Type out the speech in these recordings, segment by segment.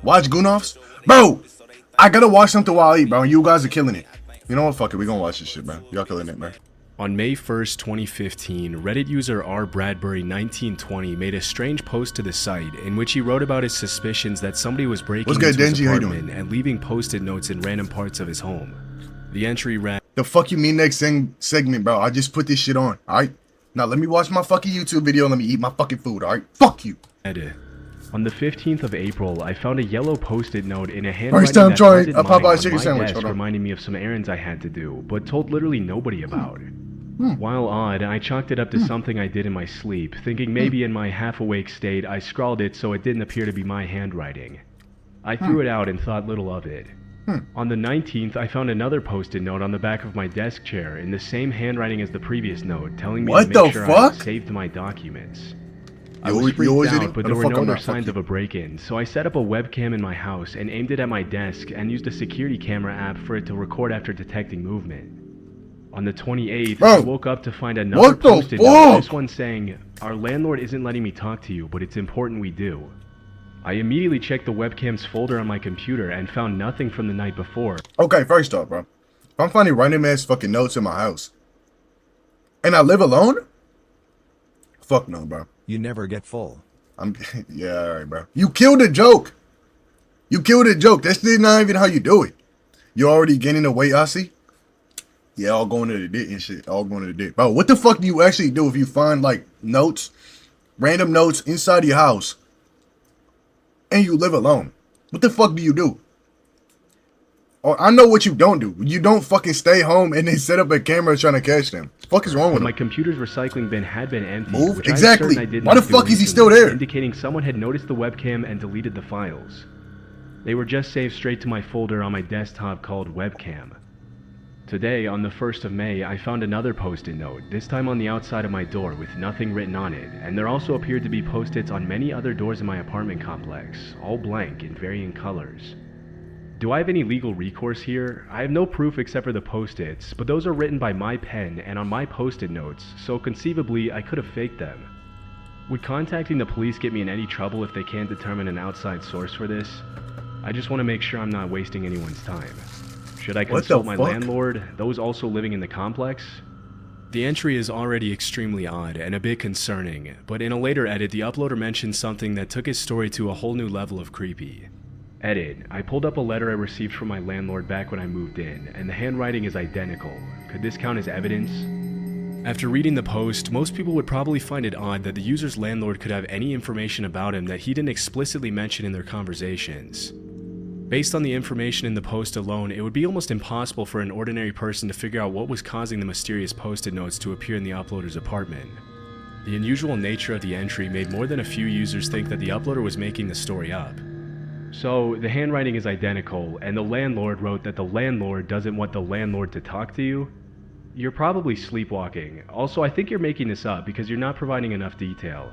Watch Goonoffs? Bro, I gotta watch something while I eat, bro. You guys are killing it. You know what? Fuck it. We gonna watch this shit, man. Y'all killing it, man. On May 1st, 2015, Reddit user rbradbury1920 made a strange post to the site in which he wrote about his suspicions that somebody was breaking into his apartment and leaving post-it notes in random parts of his home. The entry read, "The fuck you mean next segment, bro? I just put this shit on, alright? Now let me watch my fucking YouTube video and let me eat my fucking food, alright? Fuck you." On the 15th of April, I found a yellow post-it note in a handwriting that blended mine on my desk, reminding me of some errands I had to do, but told literally nobody about. While odd, I chalked it up to something I did in my sleep, thinking maybe in my half-awake state I scrawled it so it didn't appear to be my handwriting. I threw it out and thought little of it. On the 19th, I found another post-it note on the back of my desk chair in the same handwriting as the previous note, telling me to make sure I had saved my documents. I was freaked out, but there were no other signs of a break-in, so I set up a webcam in my house and aimed it at my desk and used a security camera app for it to record after detecting movement. On the 28th, I woke up to find another post-it note, this one saying, "Our landlord isn't letting me talk to you, but it's important we do." I immediately checked the webcam's folder on my computer and found nothing from the night before. Okay, first off, bro. If I'm finding random ass fucking notes in my house and I live alone? Fuck no, bro. You never get full. Yeah, alright, bro. You killed a joke. You killed a joke. That's not even how you do it. You're already gaining the weight, I see. Yeah, all going to the dick and shit. All going to the dick. Bro, what the fuck do you actually do if you find, like, notes, random notes inside your house, and you live alone? What the fuck do you do? Or I know what you don't do. You don't fucking stay home and then set up a camera trying to catch them. What the fuck is wrong with my him? computer's recycling bin had been empty. Move? Which Exactly. I did Why the fuck is he still there? Indicating someone had noticed the webcam and deleted the files. They were just saved straight to my folder on my desktop called webcam. Today, on the 1st of May, I found another post-it note, this time on the outside of my door with nothing written on it, and there also appeared to be post-its on many other doors in my apartment complex, all blank in varying colors. Do I have any legal recourse here? I have no proof except for the post-its, but those are written by my pen and on my post-it notes, so conceivably I could have faked them. Would contacting the police get me in any trouble if they can't determine an outside source for this? I just want to make sure I'm not wasting anyone's time. Should I consult my landlord, those also living in the complex? The entry is already extremely odd and a bit concerning, but in a later edit the uploader mentioned something that took his story to a whole new level of creepy. Edit, I pulled up a letter I received from my landlord back when I moved in, and the handwriting is identical. Could this count as evidence? After reading the post, most people would probably find it odd that the user's landlord could have any information about him that he didn't explicitly mention in their conversations. Based on the information in the post alone, it would be almost impossible for an ordinary person to figure out what was causing the mysterious post-it notes to appear in the uploader's apartment. The unusual nature of the entry made more than a few users think that the uploader was making the story up. So, the handwriting is identical, and the landlord wrote that the landlord doesn't want the landlord to talk to you? You're probably sleepwalking. Also, I think you're making this up because you're not providing enough detail.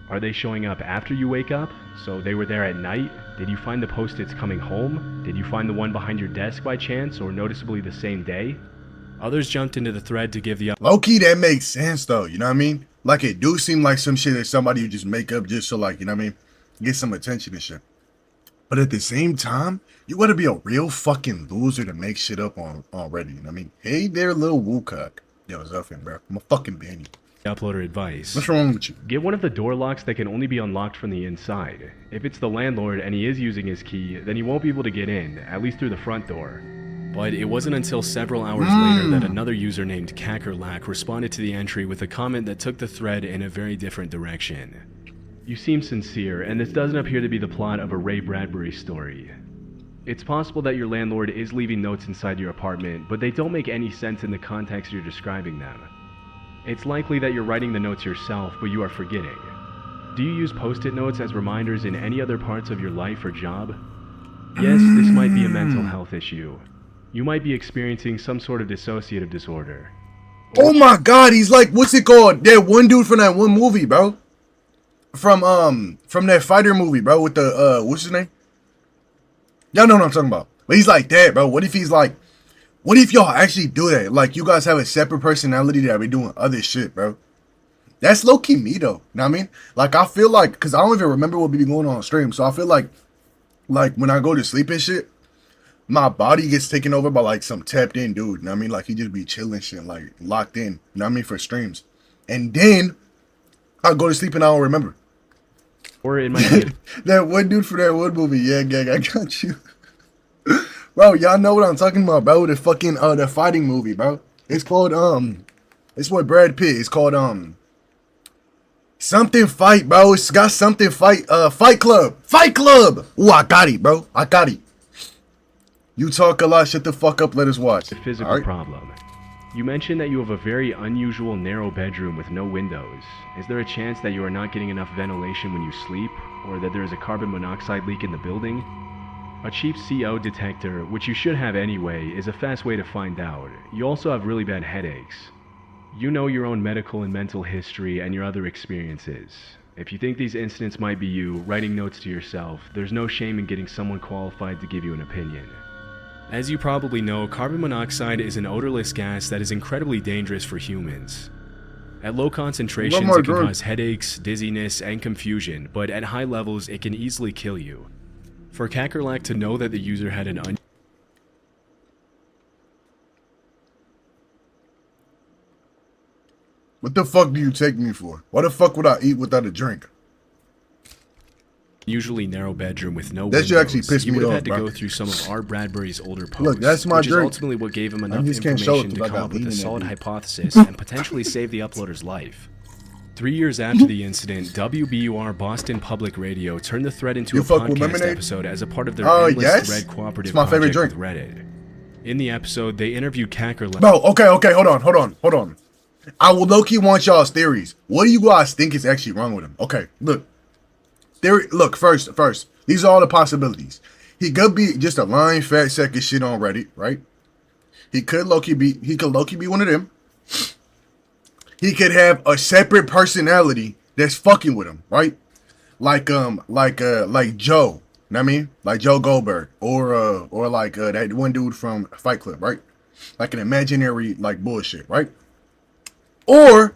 Are they showing up after you wake up? So they were there at night? Did you find the post-its coming home? Did you find the one behind your desk by chance, or noticeably the same day? Others jumped into the thread to give the low-key, that makes sense though, you know what I mean? Like, it do seem like some shit that somebody would just make up just so, like, you know what I mean, get some attention and shit. But at the same time, you gotta be a real fucking loser to make shit up on already, you know what I mean? Hey there, little woodcock. Yo, what's up, bro? I'm a fucking banny. Uploader advice. What's wrong with you? Get one of the door locks that can only be unlocked from the inside. If it's the landlord and he is using his key, then he won't be able to get in, at least through the front door. But it wasn't until several hours later that another user named Kakerlak responded to the entry with a comment that took the thread in a very different direction. You seem sincere, and this doesn't appear to be the plot of a Ray Bradbury story. It's possible that your landlord is leaving notes inside your apartment, but they don't make any sense in the context you're describing them. It's likely that you're writing the notes yourself, but you are forgetting. Do you use post-it notes as reminders in any other parts of your life or job? Yes, this might be a mental health issue. You might be experiencing some sort of dissociative disorder. Oh my god, he's like, what's it called? That one dude from that one movie, bro. From that fighter movie, bro, with the, what's his name? Y'all know what I'm talking about. But he's like that, bro. What if he's like, what if y'all actually do that? Like, you guys have a separate personality that be doing other shit, bro. That's low-key me, though. You know what I mean? Like, I feel like, because I don't even remember what be going on stream, so I feel like Like when I go to sleep and shit, my body gets taken over by like some tapped in dude. You know what I mean? Like he just be chilling shit, like locked in. You know what I mean? For streams. And then I go to sleep and I don't remember. Or it might be That one dude for that one movie. Yeah, gang, I got you. Bro, y'all know what I'm talking about, bro. The fucking the fighting movie, bro. It's called it's with Brad Pitt. It's called something fight, bro. It's got something fight Fight Club. Fight Club. Ooh, I got it, bro. I got it. You talk a lot, shut the fuck up, let us watch. a physical problem. You mentioned that you have a very unusual narrow bedroom with no windows. Is there a chance that you are not getting enough ventilation when you sleep, or that there is a carbon monoxide leak in the building? A cheap CO detector, which you should have anyway, is a fast way to find out. You also have really bad headaches. You know your own medical and mental history and your other experiences. If you think these incidents might be you, writing notes to yourself, there's no shame in getting someone qualified to give you an opinion. As you probably know, carbon monoxide is an odorless gas that is incredibly dangerous for humans. At low concentrations, it can cause headaches, dizziness, and confusion, but at high levels, it can easily kill you. For Kakerlak to know that the user had an What the fuck do you take me for? Why the fuck would I eat without a drink? unusually narrow bedroom with no that windows, should actually piss you me would have off, had to bro. go through some of R. Bradbury's older posts, Look, that's my which is drink. ultimately what gave him enough just can't show it information to till I come got up with lean a in that solid bitch. hypothesis and potentially save the uploader's life. 3 years after the incident, WBUR Boston Public Radio turned the thread into You a fuck with podcast lemonade? episode as a part of their endless Yes. thread cooperative It's my favorite project drink. with Reddit. In the episode, they interviewed Kakerlak. Bro, okay, hold on. I will low-key want y'all's theories. What do you guys think is actually wrong with him? Okay, look. First, these are all the possibilities. He could be just a lying fat sack of shit on Reddit, right? He could low-key be one of them. He could have a separate personality that's fucking with him, right? Like Joe. Know what I mean? Like Joe Goldberg. Or like that one dude from Fight Club, right? Like an imaginary like bullshit, right? Or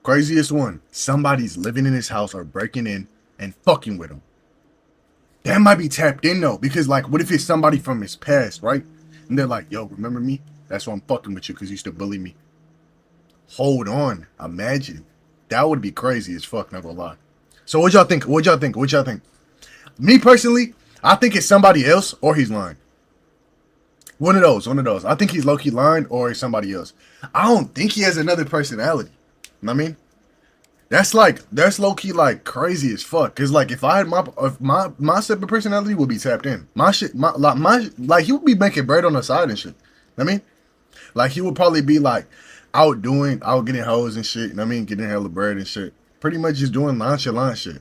craziest one, somebody's living in his house or breaking in and fucking with him. That might be tapped in though, because like, what if it's somebody from his past, right? And they're like, yo, remember me? That's why I'm fucking with you, because you used to bully me. Hold on, imagine. That would be crazy as fuck, not gonna lie. So what y'all think? Me personally, I think it's somebody else or he's lying. One of those. I think he's low-key lying or it's somebody else. I don't think he has another personality. You know what I mean? That's low-key like crazy as fuck. Cause like if I had my separate personality would be tapped in. He would be making bread on the side and shit. You know what I mean? Like he would probably be like out getting hoes and shit. You know what I mean? Getting hella bread and shit. Pretty much just doing nonchalant shit. You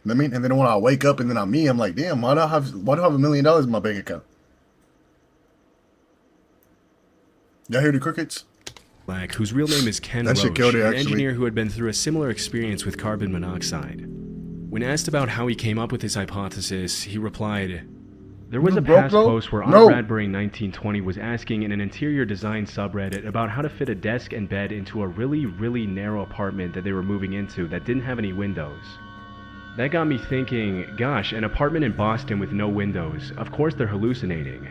know what I mean? And then when I wake up and then I'm like, damn, why do I have $1 million in my bank account? Y'all hear the crickets? Whose real name is Ken That shit Roche, killed it, an actually. engineer who had been through a similar experience with carbon monoxide. When asked about how he came up with his hypothesis, he replied, "There was a past post where R. Bradbury in 1920 was asking in an interior design subreddit about how to fit a desk and bed into a really, really narrow apartment that they were moving into that didn't have any windows. That got me thinking, gosh, an apartment in Boston with no windows, of course they're hallucinating.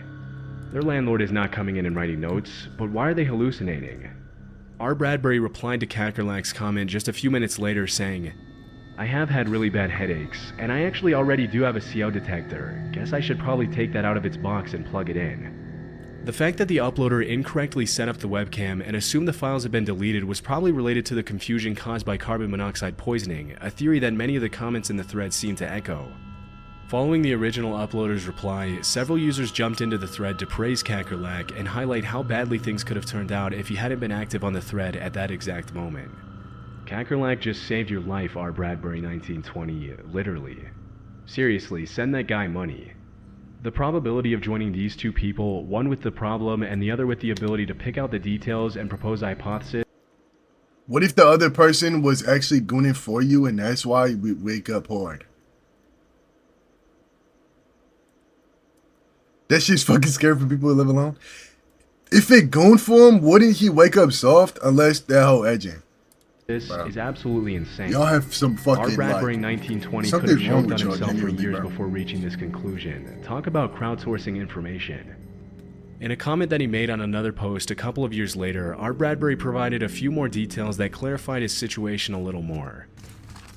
Their landlord is not coming in and writing notes, but why are they hallucinating?" R. Bradbury replied to Kakerlak's comment just a few minutes later saying, "I have had really bad headaches, and I actually already do have a CO detector. Guess I should probably take that out of its box and plug it in." The fact that the uploader incorrectly set up the webcam and assumed the files had been deleted was probably related to the confusion caused by carbon monoxide poisoning, a theory that many of the comments in the thread seem to echo. Following the original uploader's reply, several users jumped into the thread to praise Kakerlak and highlight how badly things could have turned out if he hadn't been active on the thread at that exact moment. Kakerlak just saved your life, R. Bradbury 1920, literally. Seriously, send that guy money. The probability of joining these two people, one with the problem and the other with the ability to pick out the details and propose a hypothesis. What if the other person was actually gooning for you and that's why we wake up hard? That shit's fucking scary for people who live alone. If it gooned for him, wouldn't he wake up soft unless that whole edging? This bro. is absolutely insane. Y'all have some Art fucking Bradbury in like 1920 could something have wrong choked on with y'all himself for genuinely, years bro. before reaching this conclusion. Talk about crowdsourcing information. In a comment that he made on another post a couple of years later, Art Bradbury provided a few more details that clarified his situation a little more.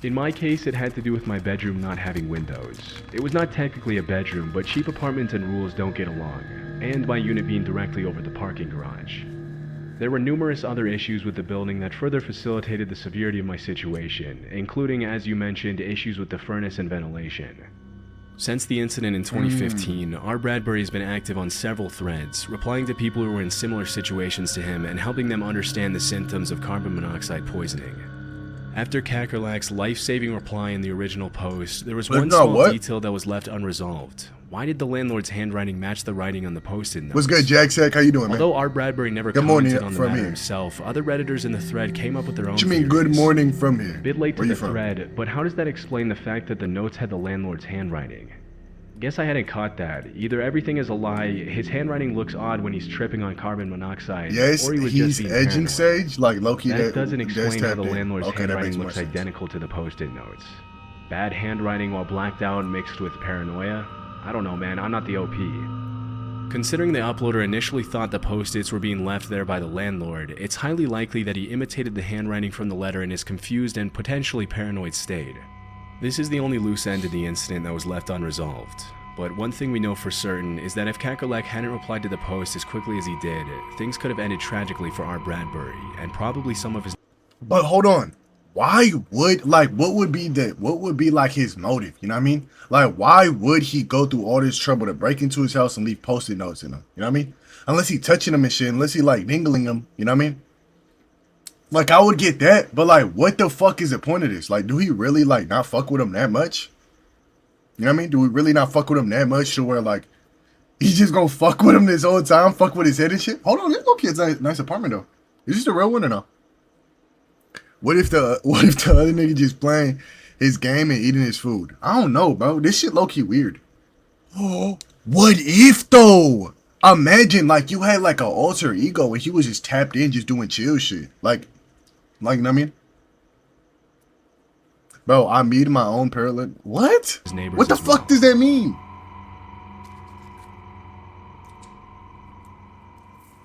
In my case, it had to do with my bedroom not having windows. It was not technically a bedroom, but cheap apartments and rules don't get along, and my unit being directly over the parking garage. There were numerous other issues with the building that further facilitated the severity of my situation, including, as you mentioned, issues with the furnace and ventilation. Since the incident in 2015, Art Bradbury has been active on several threads, replying to people who were in similar situations to him and helping them understand the symptoms of carbon monoxide poisoning. After Kakerlak's life-saving reply in the original post, there was one small detail that was left unresolved. Why did the landlord's handwriting match the writing on the post-it notes? What's good, Jack Sack? How you doing, man? Although Art Bradbury never commented on the matter himself, other Redditors in the thread came up with their own What you mean, theories. good morning from here? A bit late to Where the you from? thread, but how does that explain the fact that the notes had the landlord's handwriting? Guess I hadn't caught that. Either everything is a lie, his handwriting looks odd when he's tripping on carbon monoxide, Yes, or he was he's just being edging paranoid. Sage, like Loki. That doesn't explain how the in. landlord's Okay, that makes handwriting more looks sense. identical to the post-it notes. Bad handwriting while blacked out mixed with paranoia? I don't know, man, I'm not the OP. Considering the uploader initially thought the post-its were being left there by the landlord, it's highly likely that he imitated the handwriting from the letter in his confused and potentially paranoid state. This is the only loose end of the incident that was left unresolved. But one thing we know for certain is that if Kakerlak hadn't replied to the post as quickly as he did, things could have ended tragically for Art Bradbury, and probably some of his... But hold on. Why would, like, what would be like his motive? You know what I mean? Like, why would he go through all this trouble to break into his house and leave post-it notes in him? You know what I mean? Unless he touching them and shit, unless he like dingling them, you know what I mean? Like, I would get that, but like, what the fuck is the point of this? Like, do he really like not fuck with him that much? You know what I mean? Do we really not fuck with him that much to where like he's just gonna fuck with him this whole time, fuck with his head and shit? Hold on, this little kid's nice apartment though. Is this the real one or no? What if the other nigga just playing his game and eating his food? I don't know, bro. This shit low key weird. Oh, what if though? Imagine like you had like an alter ego and he was just tapped in, just doing chill shit. Like you know what I mean? Bro, I made my own parallel. What? What the fuck does that mean?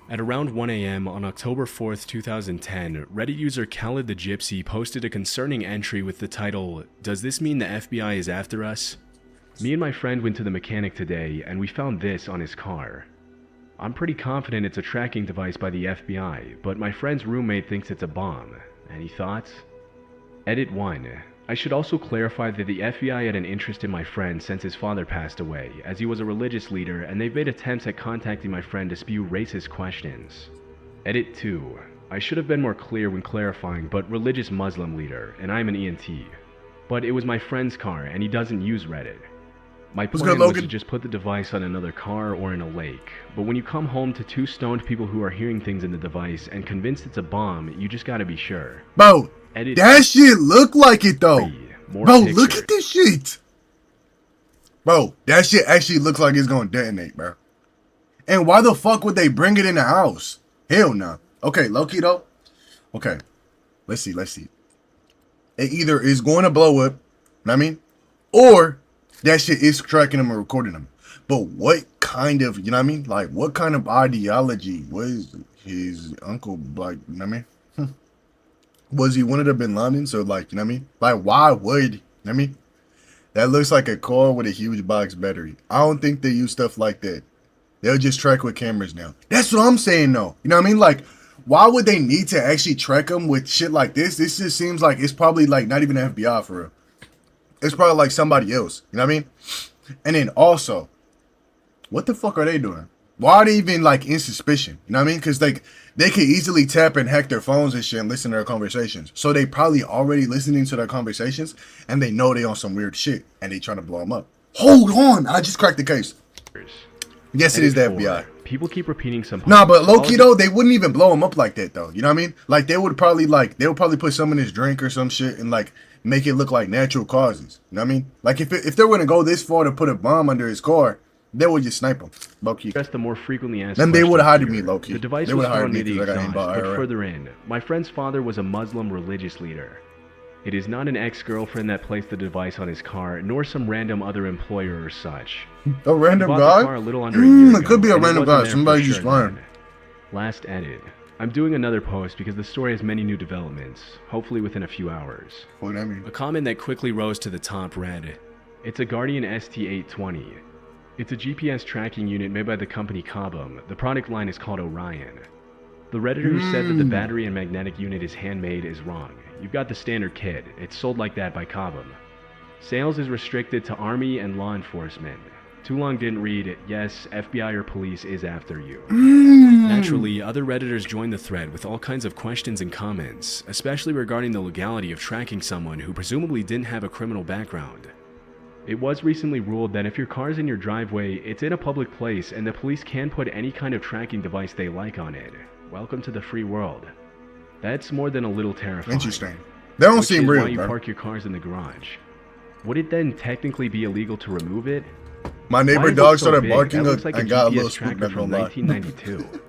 At around 1 a.m. on October 4th, 2010, Reddit user Khaled the Gypsy posted a concerning entry with the title, "Does this mean the FBI is after us?" Me and my friend went to the mechanic today, and we found this on his car. I'm pretty confident it's a tracking device by the FBI, but my friend's roommate thinks it's a bomb. Any thoughts? Edit 1. I should also clarify that the FBI had an interest in my friend since his father passed away, as he was a religious leader, and they've made attempts at contacting my friend to spew racist questions. Edit 2. I should have been more clear when clarifying, but religious Muslim leader, and I'm an ENT. But it was my friend's car, and he doesn't use Reddit. My plan was to just put the device on another car or in a lake, but when you come home to two stoned people who are hearing things in the device and convinced it's a bomb, you just gotta be sure. Bro, that shit look like it though. Bro, look at this shit. Bro, that shit actually looks like it's gonna detonate, bro. And why the fuck would they bring it in the house? Hell no. Okay, low-key though. Okay, let's see. It either is going to blow up, you know what I mean? Or that shit is tracking them and recording them. But what kind of, you know what I mean? Like, what kind of ideology was his uncle, like, you know what I mean? Was he one of the Bin Ladens? So, like, you know what I mean? Like, why would, you know what I mean? That looks like a car with a huge box battery. I don't think they use stuff like that. They'll just track with cameras now. That's what I'm saying, though. You know what I mean? Like, why would they need to actually track them with shit like this? This just seems like it's probably, like, not even the FBI for real. It's probably, like, somebody else. You know what I mean? And then, also, what the fuck are they doing? Why are they even, like, in suspicion? You know what I mean? Because, like, they could easily tap and hack their phones and shit and listen to their conversations. So they probably already listening to their conversations and they know they on some weird shit and they trying to blow them up. Hold on. I just cracked the case. Yes, it is the FBI. People keep repeating some... Nah, but low-key though, they wouldn't even blow him up like that though. You know what I mean? Like, they would probably put some in his drink or some shit and, like, make it look like natural causes. You know what I mean? Like, if they were going to go this far to put a bomb under his car, They would just snipe him, low key. Address the more frequently asked Then they would have questions hired me, here. low key. The device They was would have hired found me near the because I got exhaust, aimed by but IRA. further in. My friend's father was a Muslim religious leader. It is not an ex-girlfriend that placed the device on his car, nor some random other employer or such. A random He bought guy? the car a little under a year ago, It could be a and it random wasn't guy. there Somebody for just sure lying. then. Last edit. I'm doing another post because the story has many new developments, hopefully within a few hours. What do I mean? A comment that quickly rose to the top read, "It's a Guardian ST820. It's a GPS tracking unit made by the company Cobham. The product line is called Orion." The Redditor who said that the battery and magnetic unit is handmade is wrong. You've got the standard kit. It's sold like that by Cobham. Sales is restricted to Army and law enforcement. Too long didn't read, yes, FBI or police is after you. Naturally, other Redditors joined the thread with all kinds of questions and comments, especially regarding the legality of tracking someone who presumably didn't have a criminal background. It was recently ruled that if your car's in your driveway, it's in a public place and the police can put any kind of tracking device they like on it. Welcome to the free world. That's more than a little terrifying. Interesting. They don't Which seem is real, why you bro. park your cars in the garage. Would it then technically be illegal to remove it? My Why neighbor is it dog so started big? barking That up looks like and a got a GPS little spooked, tracker not from gonna lie. 1992.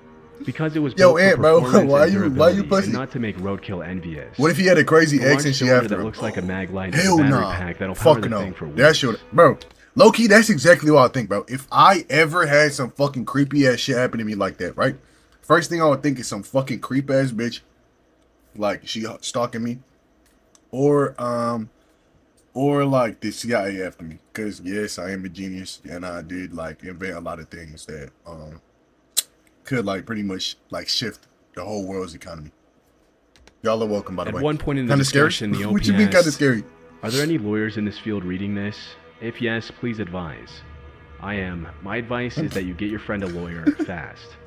Because it was Yo, built for Aunt, bro, performance why and you durability, pussy? and not to make roadkill envious. What if he had a crazy A ex large and she cylinder after that him? looks like a mag light and a Hell battery nah. pack that'll power Fuck the no. thing for That weeks. should, bro. Low key, that's exactly what I think, bro. If I ever had some fucking creepy ass shit happen to me like that, right? First thing I would think is some fucking creep ass bitch, like she stalking me, or like the CIA after me. Cause yes, I am a genius and I did like invent a lot of things that could like pretty much like shift the whole world's economy. Y'all are welcome, by the way. At one point in the Kinda scary? discussion, the OP What you mean kind of asked, scary? "Are there any lawyers in this field reading this? If yes, please advise." I am. My advice is that you get your friend a lawyer fast.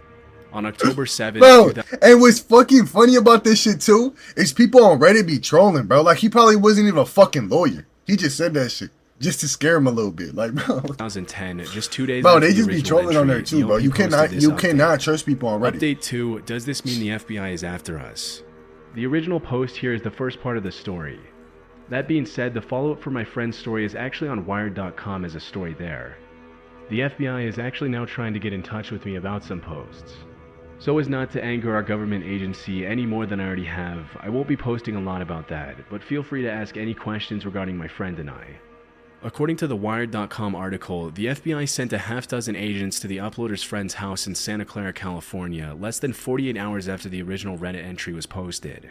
On October 7th, Bro, and what's fucking funny about this shit too is people on Reddit be trolling, bro. Like he probably wasn't even a fucking lawyer. He just said that shit just to scare him a little bit. Like, bro. 2010, just 2 days Bro, after they the just be original trolling on there entry, too, the bro. OP You posted cannot this you update. cannot trust people on Reddit. Update 2, does this mean the FBI is after us? The original post here is the first part of the story. That being said, the follow-up for my friend's story is actually on Wired.com as a story there. The FBI is actually now trying to get in touch with me about some posts. So as not to anger our government agency any more than I already have, I won't be posting a lot about that, but feel free to ask any questions regarding my friend and I. According to the Wired.com article, the FBI sent a half-dozen agents to the uploader's friend's house in Santa Clara, California, less than 48 hours after the original Reddit entry was posted.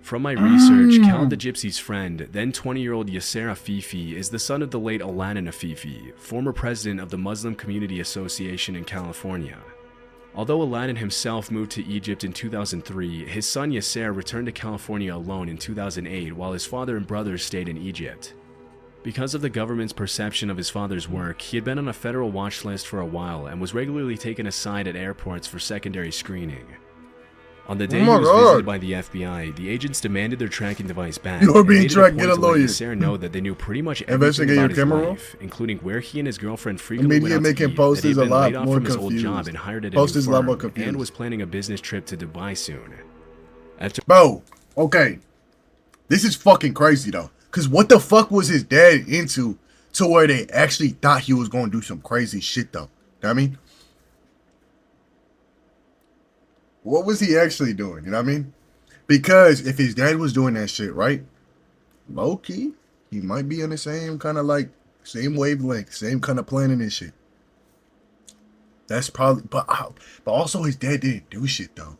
From my research, Khaled the Gypsy's friend, then 20-year-old Yasser Afifi, is the son of the late Aladdin Afifi, former president of the Muslim Community Association in California. Although Aladdin himself moved to Egypt in 2003, his son Yasser returned to California alone in 2008 while his father and brothers stayed in Egypt. Because of the government's perception of his father's work, he had been on a federal watch list for a while and was regularly taken aside at airports for secondary screening. On the day he was visited by the FBI, the agents demanded their tracking device back. You're being and made it tracked, point get a to let lawyer. Yasser know that they knew pretty much Investigate everything your about his camera roll? life, including where he and his girlfriend frequently media went out to making eat, posts that he is had a been lot laid off more from his old confused. job and hired at a Post new is a lot more firm, confused. and was planning a business trip to Dubai soon. After Bro, okay. This is fucking crazy though. Cause what the fuck was his dad into to where they actually thought he was gonna do some crazy shit though? You know what I mean? What was he actually doing? You know what I mean? Because if his dad was doing that shit, right? Low key, he might be in the same kind of like same wavelength, same kind of planning and shit. That's probably, but also his dad didn't do shit though.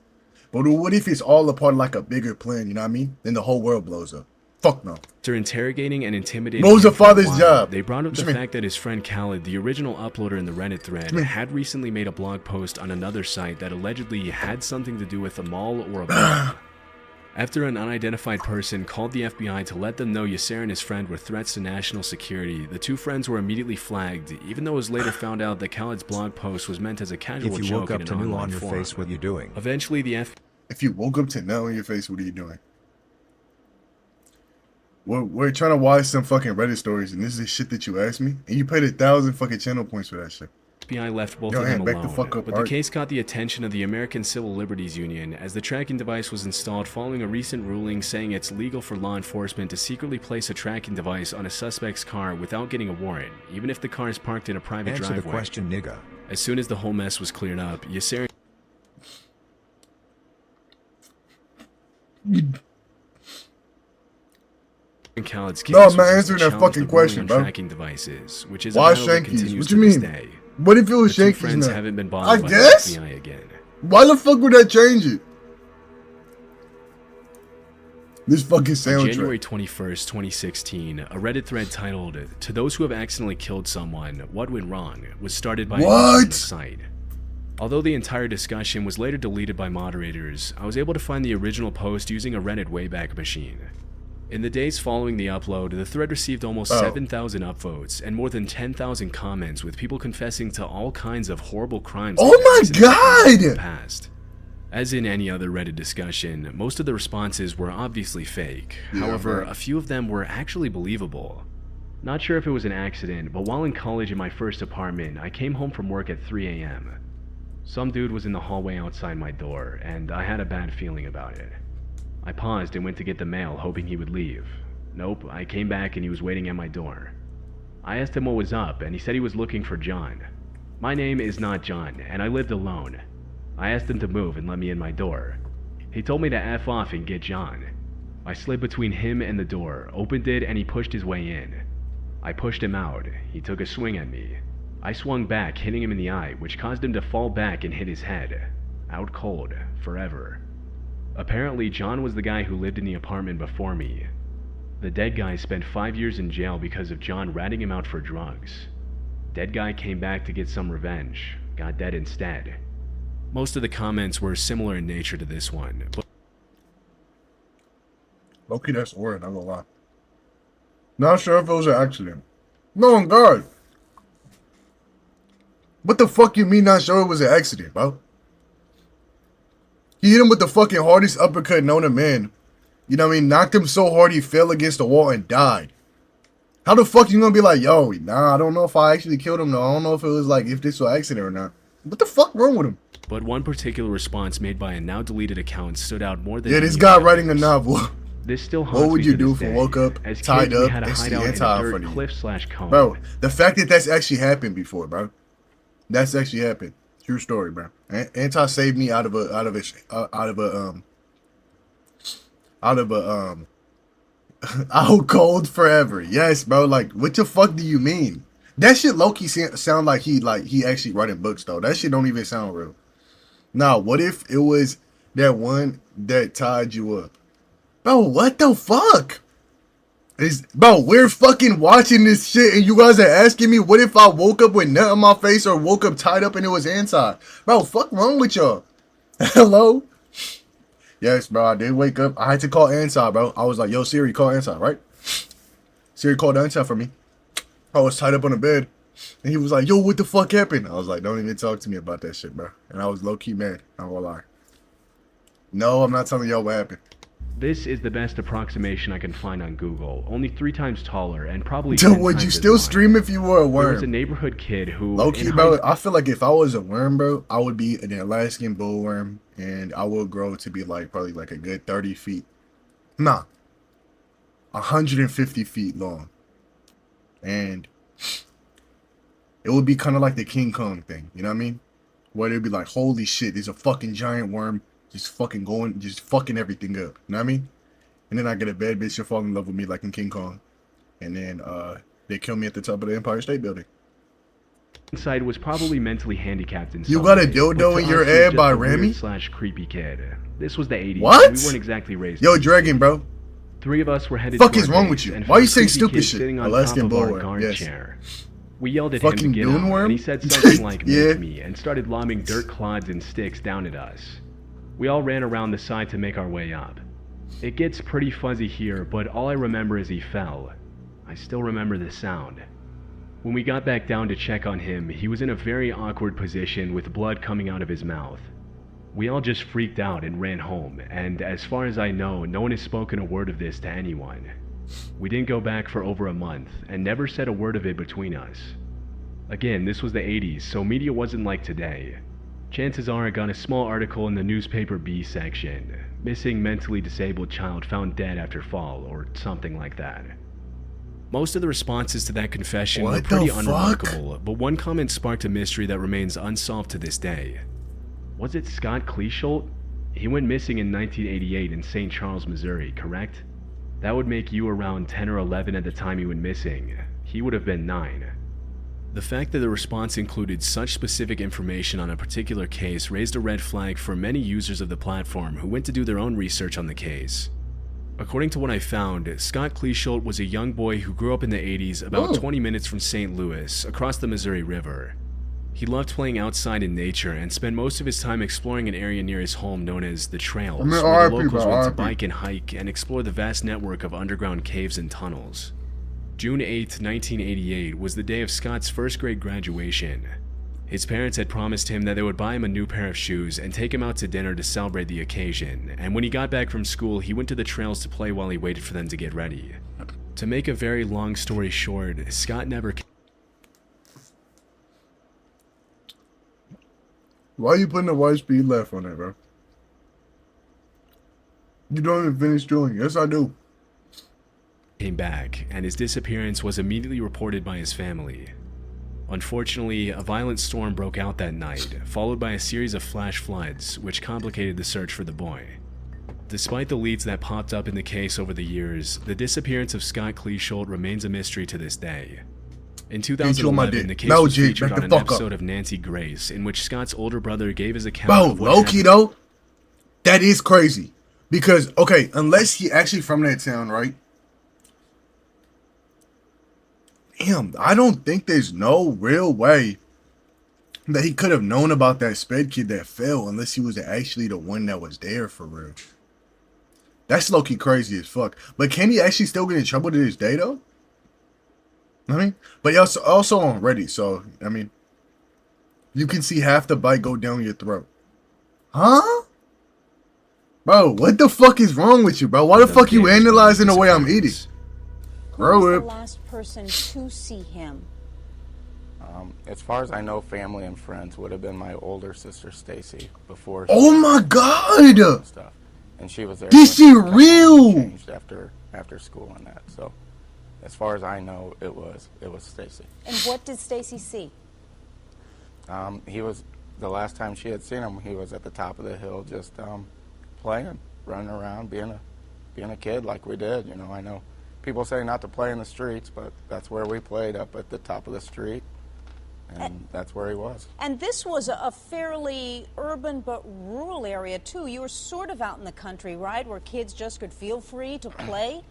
But what if it's all a part of like a bigger plan? You know what I mean? Then the whole world blows up. Fuck no. After interrogating and intimidating What was him the for a father's while, job? they brought up What the you mean? fact that his friend Khaled, the original uploader in the Reddit thread, had recently made a blog post on another site that allegedly had something to do with a mall or a bomb. After an unidentified person called the FBI to let them know Yasser and his friend were threats to national security, the two friends were immediately flagged, even though it was later found out that Khaled's blog post was meant as a casual If you joke woke up in to an new online on your forum. face, what you doing? Eventually, the If you woke up to now in your face, what are you doing? We're trying to watch some fucking Reddit stories, and this is the shit that you asked me, and you paid 1,000 fucking channel points for that shit. FBI left both Yo, of them Ant, back the alone, fuck up, but the Art. case caught the attention of the American Civil Liberties Union as the tracking device was installed following a recent ruling saying it's legal for law enforcement to secretly place a tracking device on a suspect's car without getting a warrant, even if the car is parked in a private Answer driveway. the question, nigga. As soon as the whole mess was cleared up, Yasser and Khaled's case No, I'm was not used to answering that challenge fucking the ruling question, on bro. tracking devices, which is Why a battle that Shankies? continues What to you this mean? day. What if it The was two Shankies friends now? haven't been I bothered by the guess. FBI again. Why the fuck would that change it? This fucking On January soundtrack. 21st, 2016, a Reddit thread titled, "To those who have accidentally killed someone, what went wrong?" was started by a user on What? the site. Although the entire discussion was later deleted by moderators, I was able to find the original post using a Reddit Wayback Machine. In the days following the upload, the thread received almost 7,000 upvotes and more than 10,000 comments with people confessing to all kinds of horrible crimes. Oh they've my accidentally committed in the God! past. As in any other Reddit discussion, most of the responses were obviously fake. Yeah, However, right. a few of them were actually believable. Not sure if it was an accident, but while in college in my first apartment, I came home from work at 3 a.m. Some dude was in the hallway outside my door, and I had a bad feeling about it. I paused and went to get the mail, hoping he would leave. Nope, I came back and he was waiting at my door. I asked him what was up, and he said he was looking for John. My name is not John, and I lived alone. I asked him to move and let me in my door. He told me to F off and get John. I slid between him and the door, opened it, and he pushed his way in. I pushed him out. He took a swing at me. I swung back, hitting him in the eye, which caused him to fall back and hit his head. Out cold, forever. Apparently, John was the guy who lived in the apartment before me. The dead guy spent 5 years in jail because of John ratting him out for drugs. Dead guy came back to get some revenge, got dead instead. Most of the comments were similar in nature to this one, but Okay, that's the word, I'm gonna lie. Not sure if it was an accident. No, on guard. What the fuck you mean not sure it was an accident, bro? He hit him with the fucking hardest uppercut known to man. You know what I mean? Knocked him so hard he fell against the wall and died. How the fuck you gonna be like, yo, nah, I don't know if I actually killed him. No, I don't know if it was like, if this was an accident or not. What the fuck wrong with him? one particular response made by a now deleted account stood out more than Yeah, this any guy of the writing a others. novel. This still haunts What would me you to do this if you day. woke up, As tied kids, we up, had a and see hideout in a anti dirt front of you? cliff/cone. Bro, the fact that that's actually happened before, bro. That's actually happened. True story, bro. Anti saved me out of out cold forever. Yes, bro. Like, what the fuck do you mean? That shit low-key sound like he actually writing books though. That shit don't even sound real. Now, what if it was that one that tied you up? Bro, what the fuck? Bro, we're fucking watching this shit and you guys are asking me what if I woke up with nut on my face or woke up tied up and it was anti? Bro, fuck wrong with y'all? Hello? Yes, bro, I did wake up. I had to call anti, bro. I was like, yo, Siri, call anti, right? Siri called anti for me. I was tied up on the bed. And he was like, yo, what the fuck happened? I was like, don't even talk to me about that shit, bro. And I was low-key mad. Not gonna lie. No, I'm not telling y'all what happened. This is the best approximation I can find on Google. Only 3 times taller and probably Dude, 10 would times you as still wide. stream if you were a There was a worm? neighborhood kid who, Low-key, in bro, high I feel like if I was a worm, bro, I would be an Alaskan bullworm. And I would grow to be like, probably like a good 30 feet. Nah. 150 feet long. And it would be kind of like the King Kong thing, you know what I mean? Where it'd be like, holy shit, there's a fucking giant worm just fucking going, just fucking everything up, you know what I mean? And then I get a bad bitch to fall in love with me like in King Kong. And then they kill me at the top of the Empire State Building. inside was probably mentally handicapped in You some got a way, dildo but to in your us, he was ad just by a weird Remy? / creepy kid. This was the 80s. What? We weren't exactly raised. Yo, to be Dragon, safe. bro. 3 of us were headed Fuck to is our wrong base with you? and Why you found saying creepy stupid kid shit? sitting on Alaskan top of our bullworm, guard yes. chair. We yelled at him Fucking to get goon out, worm? and he said something like, Yeah. "Make me," and started lobbing dirt clods and sticks down at us. We all ran around the side to make our way up. It gets pretty fuzzy here, but all I remember is he fell. I still remember the sound. When we got back down to check on him, he was in a very awkward position with blood coming out of his mouth. We all just freaked out and ran home, and as far as I know, no one has spoken a word of this to anyone. We didn't go back for over a month, and never said a word of it between us. Again, this was the 80s, so media wasn't like today. Chances are I got a small article in the newspaper B section. Missing mentally disabled child found dead after fall, or something like that. Most of the responses to that confession were pretty unremarkable, but one comment sparked a mystery that remains unsolved to this day. Was it Scott Kleesholt? He went missing in 1988 in St. Charles, Missouri, correct? That would make you around 10 or 11 at the time he went missing. He would have been 9. The fact that the response included such specific information on a particular case raised a red flag for many users of the platform who went to do their own research on the case. According to what I found, Scott Kleesholt was a young boy who grew up in the 80s about 20 minutes from St. Louis, across the Missouri River. He loved playing outside in nature and spent most of his time exploring an area near his home known as the Trails, where the locals went to bike and hike and explore the vast network of underground caves and tunnels. June 8, 1988 was the day of Scott's first grade graduation. His parents had promised him that they would buy him a new pair of shoes and take him out to dinner to celebrate the occasion, and when he got back from school, he went to the trails to play while he waited for them to get ready. To make a very long story short, Scott never... Why are you putting the white speed left on that, bro? You don't even finish drilling. Yes, I do. Came back, and his disappearance was immediately reported by his family. Unfortunately, a violent storm broke out that night, followed by a series of flash floods, which complicated the search for the boy. Despite the leads that popped up in the case over the years, the disappearance of Scott Kleesholt remains a mystery to this day. In 2011, the case was featured on an episode of Nancy Grace, in which Scott's older brother gave his account of what low-key though, that is crazy. Because, okay, unless he actually from that town, right? Damn, I don't think there's no real way that he could have known about that sped kid that fell unless he was actually the one that was there for real. That's low-key crazy as fuck. But can he actually still get in trouble to this day, though? I mean, but also on Reddit, so, I mean, you can see half the bite go down your throat. Huh? Bro, what the fuck is wrong with you, bro? Why the fuck you analyzing the way I'm eating? Who was the last person to see him? As far as I know, family and friends would have been my older sister Stacy before. Oh my god! Stuff, and she was there. This shit real. Changed after school and that. So, as far as I know, it was Stacy. And what did Stacy see? He was the last time she had seen him. He was at the top of the hill, just playing, running around, being a kid like we did. You know, I know. People say not to play in the streets, but that's where we played, up at the top of the street, and that's where he was. And this was a fairly urban but rural area, too. You were sort of out in the country, right, where kids just could feel free to play?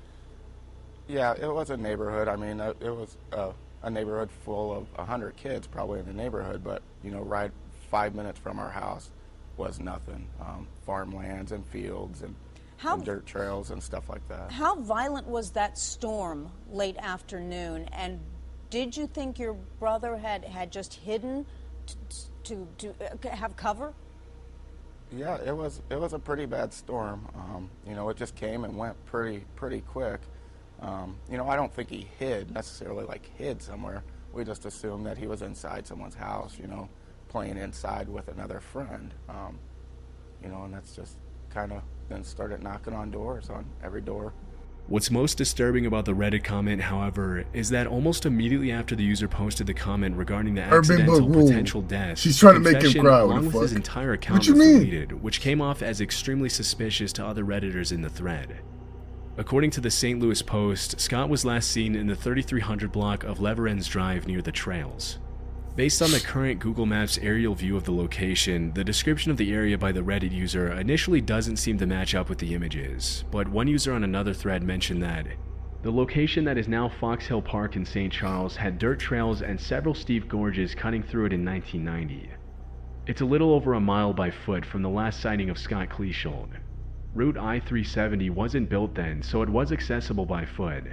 Yeah, it was a neighborhood. I mean, it was a neighborhood full of 100 kids probably in the neighborhood, but, you know, right 5 minutes from our house was nothing. Farmlands and fields and dirt trails and stuff like that. How violent was that storm late afternoon? And did you think your brother had just hidden to have cover? Yeah, it was a pretty bad storm. You know, it just came and went pretty quick. You know, I don't think he necessarily hid somewhere. We just assumed that he was inside someone's house, you know, playing inside with another friend. You know, and that's just kind of then started knocking on doors, on every door. What's most disturbing about the Reddit comment, however, is that almost immediately after the user posted the comment regarding the accidental potential death, she's trying to make him cry. Along with his entire account was deleted, which came off as extremely suspicious to other Redditors in the thread. According to the St. Louis Post, Scott was last seen in the 3300 block of Leverens Drive near the trails. Based on the current Google Maps aerial view of the location, the description of the area by the Reddit user initially doesn't seem to match up with the images, but one user on another thread mentioned that the location that is now Fox Hill Park in St. Charles had dirt trails and several steep gorges cutting through it in 1990. It's a little over a mile by foot from the last sighting of Scott Kleesholt. Route I-370 wasn't built then, so it was accessible by foot.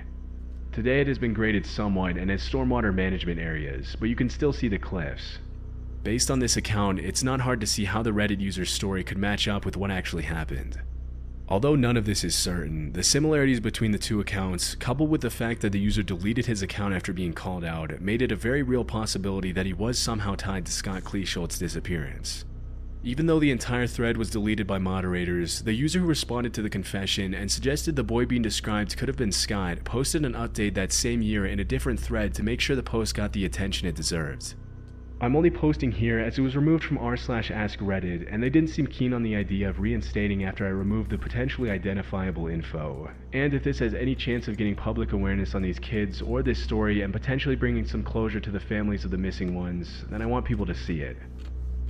Today it has been graded somewhat and has stormwater management areas, but you can still see the cliffs. Based on this account, it's not hard to see how the Reddit user's story could match up with what actually happened. Although none of this is certain, the similarities between the two accounts, coupled with the fact that the user deleted his account after being called out, made it a very real possibility that he was somehow tied to Scott Cleeshult's disappearance. Even though the entire thread was deleted by moderators, the user who responded to the confession and suggested the boy being described could have been Scott posted an update that same year in a different thread to make sure the post got the attention it deserved. I'm only posting here as it was removed from r/askreddit, and they didn't seem keen on the idea of reinstating after I removed the potentially identifiable info. And if this has any chance of getting public awareness on these kids or this story and potentially bringing some closure to the families of the missing ones, then I want people to see it.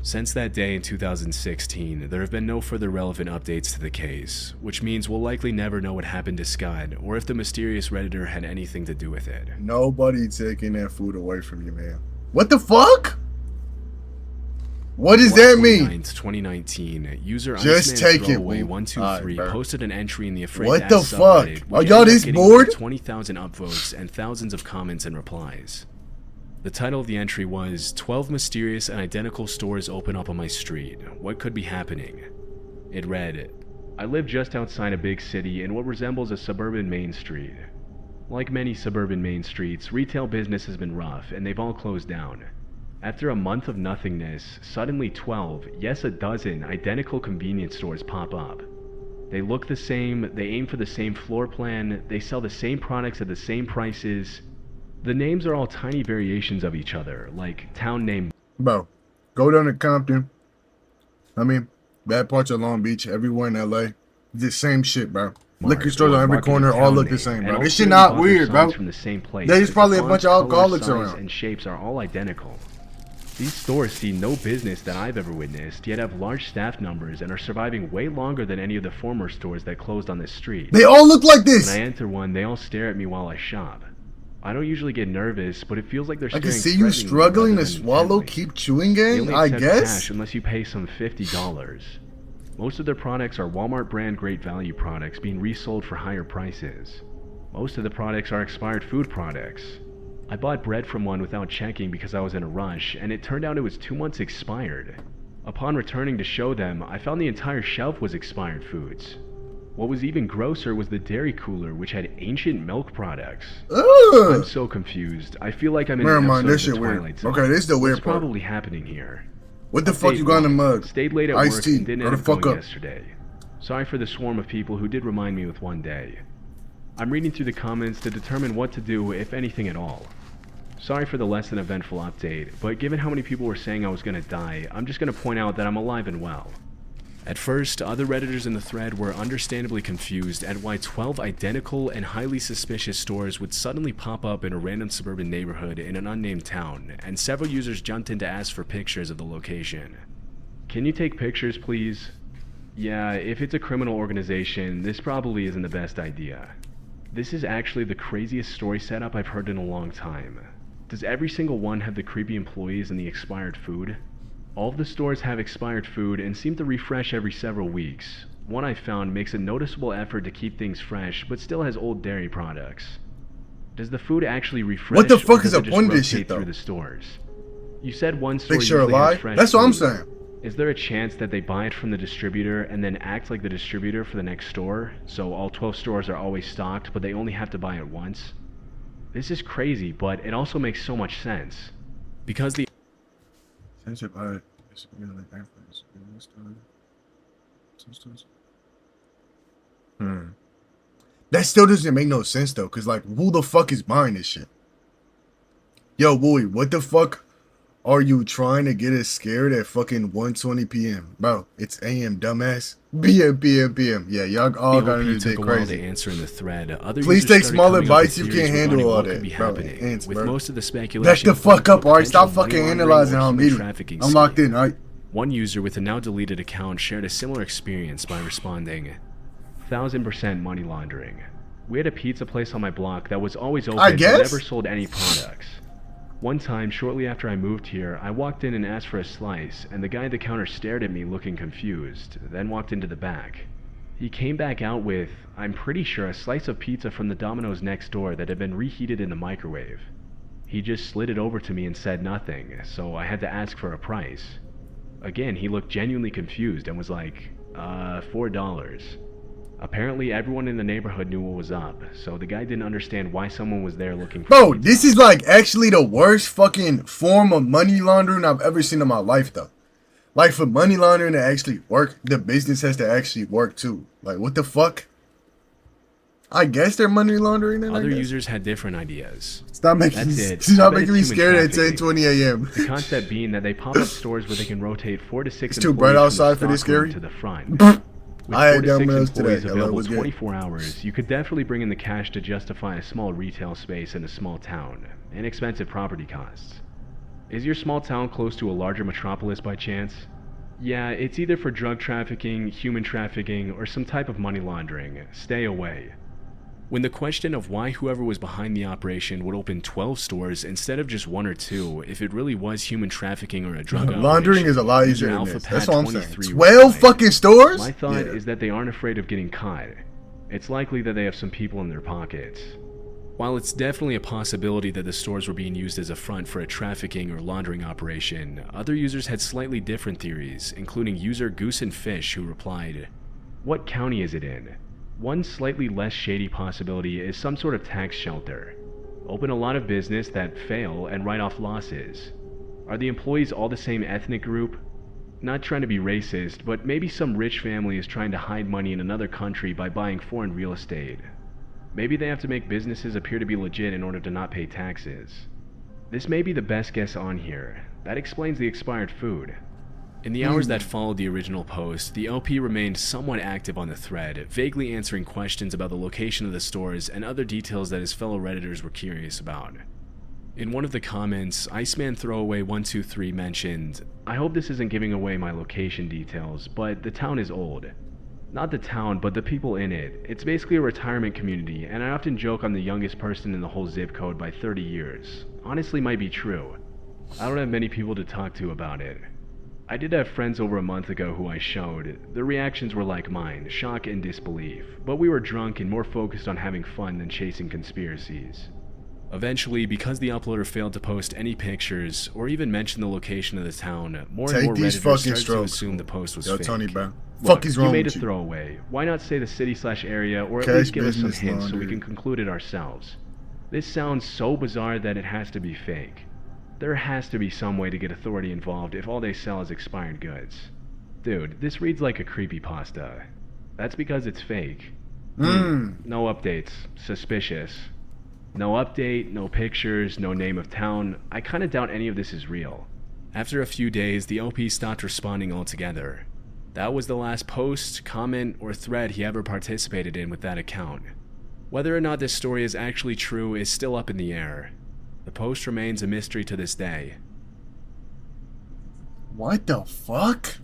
Since that day in 2016, there have been no further relevant updates to the case, which means we'll likely never know what happened to Scott or if the mysterious Redditor had anything to do with it. Nobody taking that food away from you, man. What the fuck? What does that mean? 2019, user Just take it. Throwaway123 posted an entry in the Afraid What the fuck? subreddit, Are y'all this bored? 20,000 upvotes and thousands of comments and replies. The title of the entry was 12 Mysterious and Identical Stores Open Up on My Street. What could be happening? It read, I live just outside a big city in what resembles a suburban main street. Like many suburban main streets, retail business has been rough and they've all closed down. After a month of nothingness, suddenly 12, yes a dozen, identical convenience stores pop up. They look the same, they aim for the same floor plan, they sell the same products at the same prices. The names are all tiny variations of each other, like town name. Bro, go down to Compton. Bad parts of Long Beach, everywhere in LA. The same shit, bro. Liquor stores on every corner all look the same, bro. This shit not weird, bro. From the same place. There's probably a bunch of alcoholics around. And shapes are all identical. These stores see no business that I've ever witnessed, yet have large staff numbers and are surviving way longer than any of the former stores that closed on this street. They all look like this! When I enter one, they all stare at me while I shop. I don't usually get nervous, but it feels like they're staring. I can see you struggling to swallow, keep chewing, gang, I guess? Cash unless you pay some $50. Most of their products are Walmart brand great value products being resold for higher prices. Most of the products are expired food products. I bought bread from one without checking because I was in a rush, and it turned out it was 2 months expired. Upon returning to show them, I found the entire shelf was expired foods. What was even grosser was the dairy cooler, which had ancient milk products. Ugh. I'm so confused. I feel like I'm in an episode of the Twilight Zone. Okay, this is the weird part. What's probably happening here? What the fuck you got in the mug? Stayed late at Iced work tea. and didn't end up going yesterday. Sorry for the swarm of people who did remind me with one day. I'm reading through the comments to determine what to do, if anything at all. Sorry for the less than eventful update, but given how many people were saying I was gonna die, I'm just gonna point out that I'm alive and well. At first, other Redditors in the thread were understandably confused at why 12 identical and highly suspicious stores would suddenly pop up in a random suburban neighborhood in an unnamed town, and several users jumped in to ask for pictures of the location. Can you take pictures, please? Yeah, if it's a criminal organization, this probably isn't the best idea. This is actually the craziest story setup I've heard in a long time. Does every single one have the creepy employees and the expired food? All of the stores have expired food and seem to refresh every several weeks. One I found makes a noticeable effort to keep things fresh, but still has old dairy products. Does the food actually refresh? What the fuck is the the point of this shit, though? Through the stores? You said one store Picture usually alive? has fresh That's what I'm food. saying. Is there a chance that they buy it from the distributor and then act like the distributor for the next store? So all 12 stores are always stocked, but they only have to buy it once? This is crazy, but it also makes so much sense. Because the That still doesn't make no sense though, cause like who the fuck is buying this shit? Yo, boy, what the fuck are you trying to get us scared at fucking 1:20 p.m. Bro, it's AM, dumbass. PM. Yeah, y'all all got to took get a while to crazy. answer in the thread. Other Please users take started smaller coming up with bites, you theories can't handle regarding all what that, could be bro. happening, Ants, with bro. most of the speculation Back the fuck up, alright? Stop fucking money analyzing how I'm laundering or eating. trafficking I'm locked scheme. in, alright? One user with a now deleted account shared a similar experience by responding, 1000% money laundering. We had a pizza place on my block that was always open but never sold any products. One time, shortly after I moved here, I walked in and asked for a slice, and the guy at the counter stared at me looking confused, then walked into the back. He came back out with, I'm pretty sure, a slice of pizza from the Domino's next door that had been reheated in the microwave. He just slid it over to me and said nothing, so I had to ask for a price. Again, he looked genuinely confused and was like, $4. Apparently, everyone in the neighborhood knew what was up, so the guy didn't understand why someone was there looking for Bro, pizza. this is like actually the worst fucking form of money laundering I've ever seen in my life, though. Like, for money laundering to actually work, the business has to actually work too. Like, what the fuck? I guess they're money laundering then, Other I guess. users had different ideas. Stop making, That's it. stop I bet making me it's human scared at trafficking. 10:20 a.m. The concept being that they pop up stores where they can rotate 4 to 6 It's too bright employees from outside for the this, stock room Gary. to the front. With I 4 had to 6 dominoes employees today. Hello, available what's good? 24 hours, you could definitely bring in the cash to justify a small retail space in a small town, and expensive property costs. Is your small town close to a larger metropolis by chance? Yeah, it's either for drug trafficking, human trafficking, or some type of money laundering. Stay away. When the question of why whoever was behind the operation would open 12 stores instead of just 1 or 2, if it really was human trafficking or a drug Laundering operation, is a lot user easier than this. AlphaPad That's what I'm saying. 23 12 replied, fucking stores? My thought Yeah. is that they aren't afraid of getting caught. It's likely that they have some people in their pockets. While it's definitely a possibility that the stores were being used as a front for a trafficking or laundering operation, other users had slightly different theories, including user Goose and Fish, who replied, "What county is it in? One slightly less shady possibility is some sort of tax shelter. Open a lot of business that fail and write off losses. Are the employees all the same ethnic group? Not trying to be racist, but maybe some rich family is trying to hide money in another country by buying foreign real estate. Maybe they have to make businesses appear to be legit in order to not pay taxes. This may be the best guess on here. That explains the expired food." In the hours that followed the original post, the LP remained somewhat active on the thread, vaguely answering questions about the location of the stores and other details that his fellow Redditors were curious about. In one of the comments, Iceman Throwaway 123 mentioned, "I hope this isn't giving away my location details, but the town is old. Not the town, but the people in it. It's basically a retirement community, and I often joke I'm the youngest person in the whole zip code by 30 years. Honestly, might be true. I don't have many people to talk to about it. I did have friends over a month ago who I showed. Their reactions were like mine, shock and disbelief, but we were drunk and more focused on having fun than chasing conspiracies." Eventually, because the uploader failed to post any pictures or even mention the location of the town, more and Take more these Redditors fucking started to strokes. assume the post was Yo, fake. Tony, bro. Look, Fuck is wrong you made with a you? throwaway. Why not say the city/area or at Cash least give us some business hints so we laundry. can conclude it ourselves? This sounds so bizarre that it has to be fake. There has to be some way to get authority involved if all they sell is expired goods. Dude, this reads like a creepypasta. That's because it's fake. No updates. Suspicious. No update, no pictures, no name of town. I kinda doubt any of this is real. After a few days, the LP stopped responding altogether. That was the last post, comment, or thread he ever participated in with that account. Whether or not this story is actually true is still up in the air. The post remains a mystery to this day. What the fuck?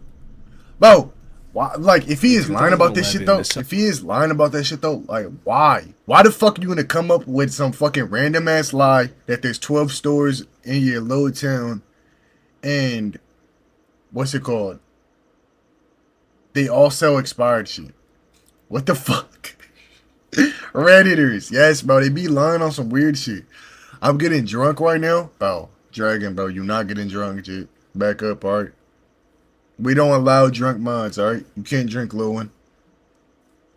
Bro, why, like, if he is lying about this shit, though, 2011, if he is lying about that shit, though, like, why? Why the fuck are you gonna come up with some fucking random ass lie that there's 12 stores in your little town and, what's it called? They all sell expired shit. What the fuck? Redditors, yes, bro, they be lying on some weird shit. I'm getting drunk right now. Bro, Dragon, bro, you not getting drunk, dude. Back up, alright? We don't allow drunk mods, alright? You can't drink, little one.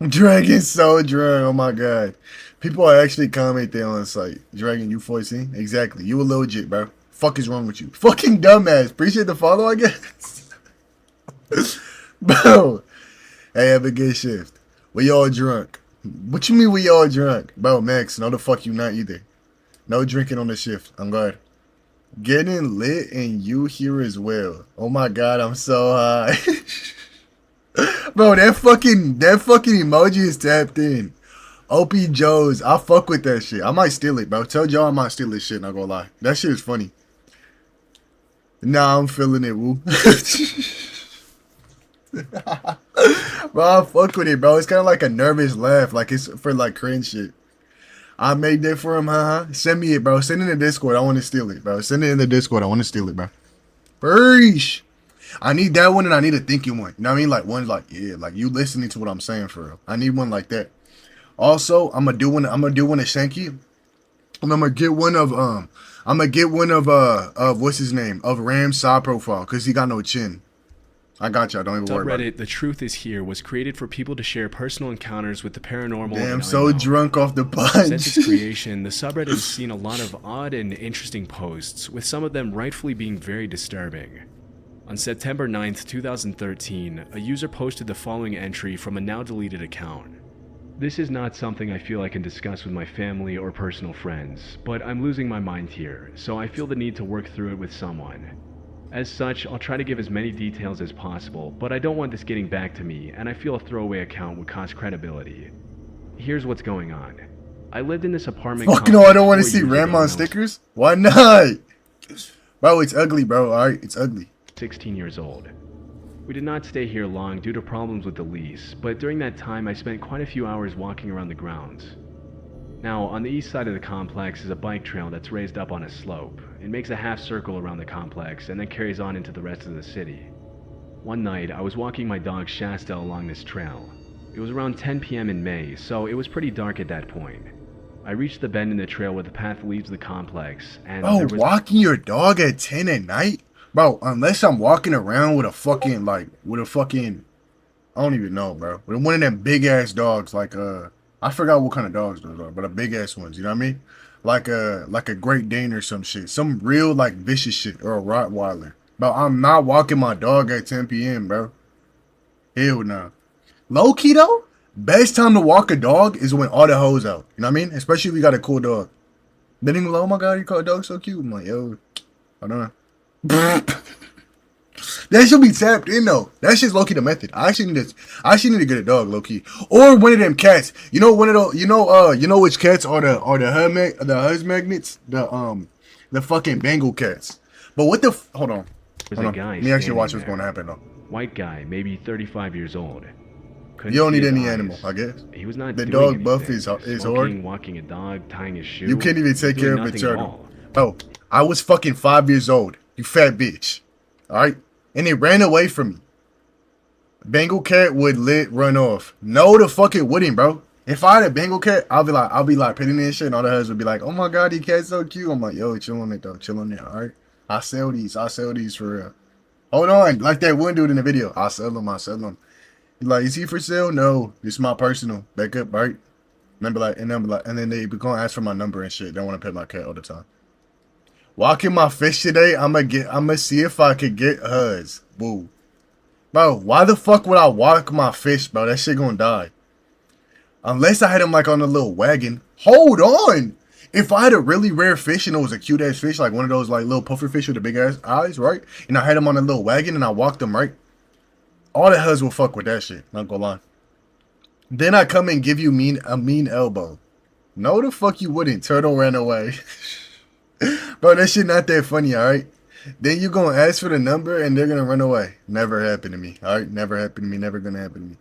Dragon's so drunk, oh my god. People are actually commenting on the site. Dragon, you 14? Exactly, you a legit, bro. Fuck is wrong with you? Fucking dumbass. Appreciate the follow, I guess. Bro. Hey, have a good shift. We all drunk. What you mean we all drunk? Bro, Max, no the fuck you not either. No drinking on the shift. I'm glad. Getting lit and you here as well. Oh my god, I'm so high. Bro, that fucking emoji is tapped in. OP Joe's, I fuck with that shit. I might steal it, bro. Tell Joe I might steal this shit, not gonna lie. That shit is funny. Nah, I'm feeling it, woo. Bro, I fuck with it, bro. It's kind of like a nervous laugh, like it's for like cringe shit. I made that for him, haha. Send me it, bro. Send it in the Discord. I want to steal it, bro. Send it in the Discord. I want to steal it, bro. Preach. I need that one and I need a thinking one. You know what I mean? Like one, like yeah, like you listening to what I'm saying for real. I need one like that. Also, I'm gonna do one of Shanky. And I'm gonna get one of what's his name? Of Ram's side profile, cause he got no chin. I got y'all. Don't even worry about it. Subreddit The Truth Is Here was created for people to share personal encounters with the paranormal. Damn, and so unknown. drunk off the punch. Since its creation, the subreddit has seen a lot of odd and interesting posts, with some of them rightfully being very disturbing. On September 9th, 2013, a user posted the following entry from a now deleted account. This is not something I feel I can discuss with my family or personal friends, but I'm losing my mind here, so I feel the need to work through it with someone. As such, I'll try to give as many details as possible, but I don't want this getting back to me, and I feel a throwaway account would cost credibility. Here's what's going on. I lived in this apartment Fuck no, I don't want to complex see 4 years ago Ramon when I was stickers. Why not? Bro, it's ugly, bro. Alright, it's ugly. 16 years old. We did not stay here long due to problems with the lease, but during that time I spent quite a few hours walking around the grounds. Now, on the east side of the complex is a bike trail that's raised up on a slope. It makes a half circle around the complex and then carries on into the rest of the city. One night, I was walking my dog Shasta along this trail. It was around 10 p.m. in May, so it was pretty dark at that point. I reached the bend in the trail where the path leaves the complex, and Bro, there was walking your dog at 10 at night? Bro, unless I'm walking around with a fucking, I don't even know, bro. With one of them big ass dogs, I forgot what kind of dogs those are, but a big ass ones, you know what I mean? Like a Great Dane or some shit. Some real, vicious shit, or a Rottweiler. Bro, I'm not walking my dog at 10 p.m., bro. Hell no. Low key, though, best time to walk a dog is when all the hoes out. You know what I mean? Especially if you got a cool dog. Then you go, oh my god, you call a dog so cute. I'm like, yo, hold on. That should be tapped in though. That shit's low key the method. I actually need to get a dog low key, or one of them cats. You know, one of those. You know which cats are the huzz magnets, the fucking Bengal cats. But what the hold on. was Hold a on. guy Let me actually standing watch what's there. going to happen though. White guy, maybe 35 years old. Couldn't You don't see need his any eyes. animal, I guess. He was not The doing dog buff anything. is hard. Smoking, walking a dog, tying his shoe. You can't even He was take care doing of a nothing at turtle. all. Bro, I was fucking 5 years old. You fat bitch. Alright? And it ran away from me. Bengal cat would run off. No, the fuck it wouldn't, bro. If I had a Bengal cat, I'll be like petting this shit, and all the husbands would be like, oh my god, your cat's so cute. I'm like, yo, chill on it though. Chill on it, alright? I sell these for real. Hold on, like that one dude in the video. I sell them. He's like, is he for sale? No, this is my personal. Back up, right? And then they be gonna ask for my number and shit. They want to pet my cat all the time. Walking my fish today, I'ma see if I could get hers. Boo. Bro, why the fuck would I walk my fish, bro? That shit gonna die. Unless I had him on a little wagon. Hold on. If I had a really rare fish and it was a cute ass fish, like one of those little puffer fish with the big ass eyes, right? And I had him on a little wagon and I walked him, right? All the hus will fuck with that shit. Not gonna lie. Then I come and give you a mean elbow. No, the fuck you wouldn't. Turtle ran away. Bro, that shit not that funny, alright? Then you gonna ask for the number and they're gonna run away. Never happened to me, alright? Never happened to me. Never gonna happen to me.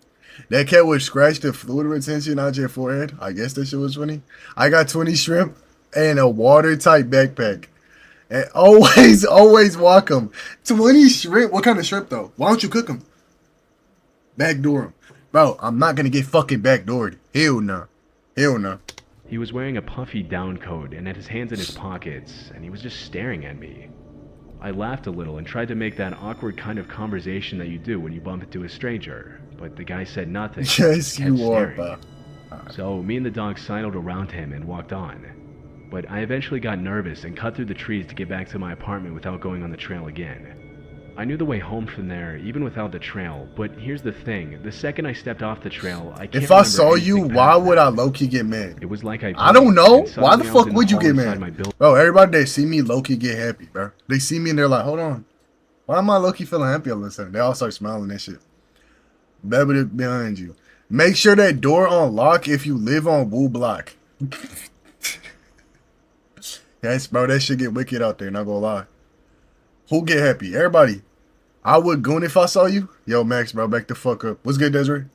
That cat would scratch the fluid retention out your forehead. I guess that shit was funny. I got 20 shrimp and a watertight backpack. And always walk them. 20 shrimp? What kind of shrimp though? Why don't you cook them? Backdoor them. Bro, I'm not gonna get fucking backdoored. Hell no. Hell no. He was wearing a puffy down coat and had his hands in his pockets, and he was just staring at me. I laughed a little and tried to make that awkward kind of conversation that you do when you bump into a stranger, but the guy said nothing. Yes, He kept you are, staring. bro. So me and the dog sidled around him and walked on. But I eventually got nervous and cut through the trees to get back to my apartment without going on the trail again. I knew the way home from there, even without the trail, but here's the thing. The second I stepped off the trail, I can't If I remember saw you, anything why past would that. I low-key get mad? It was like I don't know. and Why the suddenly I was fuck in would you hall get inside my mad? building. Bro, everybody that see me low-key get happy, bro. They see me and they're like, hold on. Why am I low-key feeling happy all of a sudden? They all start smiling and shit. Baby behind you. Make sure that door unlock if you live on Woo Block. Yes, bro, that shit get wicked out there, not gonna lie. Who get happy? Everybody. I would goon if I saw you. Yo, Max, bro, back the fuck up. What's good, Desiree?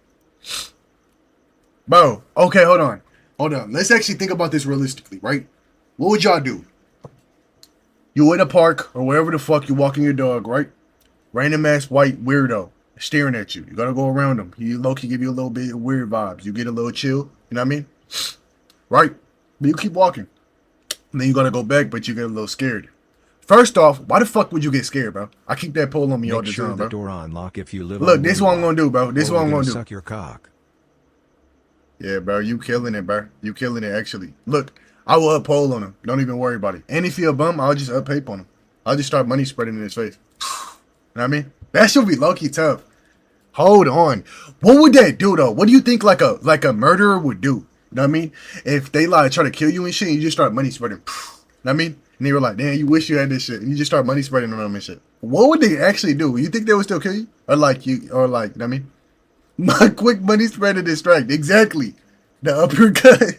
Bro, okay, hold on. Let's actually think about this realistically, right? What would y'all do? You in a park or wherever the fuck you walking your dog, right? Random ass white weirdo staring at you. You gotta go around him. He low-key give you a little bit of weird vibes. You get a little chill. You know what I mean? Right? But you keep walking. And then you gotta go back, but you get a little scared. First off, why the fuck would you get scared, bro? I keep that pole on me all Make the sure time, the bro. door unlock if you live Look, on this is what I'm Moonwalk, gonna do, bro. This is or what we're I'm gonna gonna do. suck your cock. Yeah, bro, you killing it, bro. You killing it, actually. Look, I will up pole on him. Don't even worry about it. And if he a bum, I'll just up pape on him. I'll just start money spreading in his face. You know what I mean? That should be low-key tough. Hold on. What would that do, though? What do you think like a murderer would do? You know what I mean? If they like try to kill you and shit, and you just start money spreading. You know what I mean? And they were like, damn, you wish you had this shit. And you just start money spreading on them and shit. What would they actually do? You think they would still kill you? Or like, you know what I mean? My quick money spread to distract. Exactly. The uppercut.